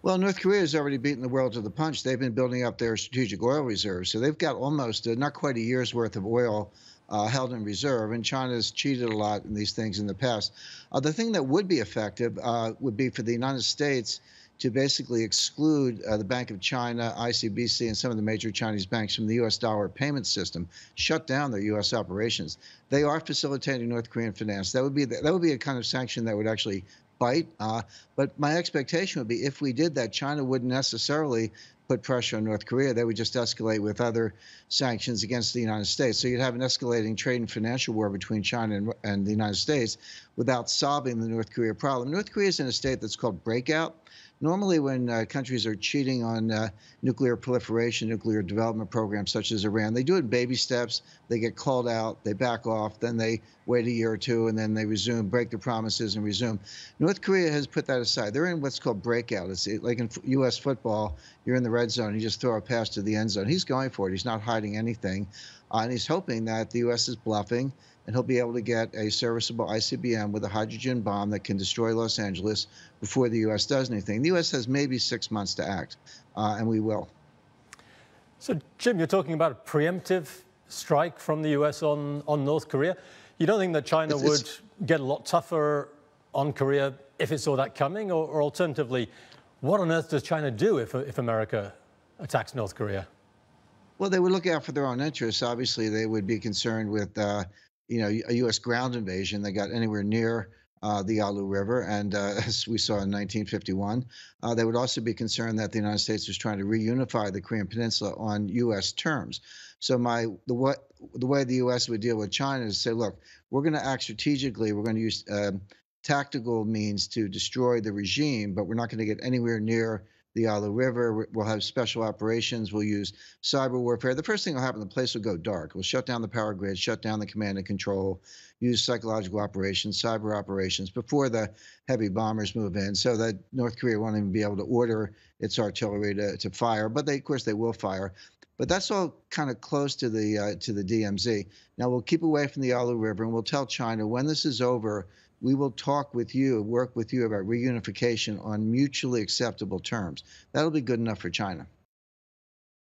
Well, North Korea has already beaten the world to the punch. They've been building up their strategic oil reserves. So they've got almost not quite a year's worth of oil held in reserve. And China's cheated a lot in these things in the past. The thing that would be effective would be for the United States to basically exclude the Bank of China, ICBC, and some of the major Chinese banks from the U.S. dollar payment system, shut down their U.S. operations. They are facilitating North Korean finance. That would be a kind of sanction that would actually bite. But my expectation would be if we did that, China wouldn't necessarily put pressure on North Korea. They would just escalate with other sanctions against the United States. So you'd have an escalating trade and financial war between China and the United States without solving the North Korea problem. North Korea is in a state that's called breakout. Normally, when countries are cheating on nuclear proliferation, nuclear development programs such as Iran, they do it in baby steps. They get called out, they back off, then they wait a year or two, and then they resume, break their promises, and resume. North Korea has put that aside. They're in what's called breakout. It's like in U.S. football, you're in the red zone, you just throw a pass to the end zone. He's going for it. He's not hiding anything, and he's hoping that the U.S. is bluffing, and he'll be able to get a serviceable ICBM with a hydrogen bomb that can destroy Los Angeles before the U.S. does anything. The U.S. has maybe 6 months to act, and we will. So, Jim, you're talking about a preemptive strike from the U.S. on North Korea. You don't think that China would get a lot tougher on Korea if it saw that coming? Or alternatively, what on earth does China do if America attacks North Korea? Well, they would look out for their own interests. Obviously, they would be concerned with a U.S. ground invasion that got anywhere near the Yalu River, and as we saw in 1951, they would also be concerned that the United States was trying to reunify the Korean Peninsula on U.S. terms. So the way the U.S. would deal with China is say, look, we're going to act strategically. We're going to use tactical means to destroy the regime, but we're not going to get anywhere near the Yalu River. We'll have special operations. We'll use cyber warfare. The first thing will happen, the place will go dark. We'll shut down the power grid, shut down the command and control, use psychological operations, cyber operations before the heavy bombers move in, so that North Korea won't even be able to order its artillery to fire. But of course, they will fire. But that's all kind of close to the DMZ. Now, we'll keep away from the Yalu River, and we'll tell China when this is over, we will talk with you, work with you about reunification on mutually acceptable terms. That'll be good enough for China.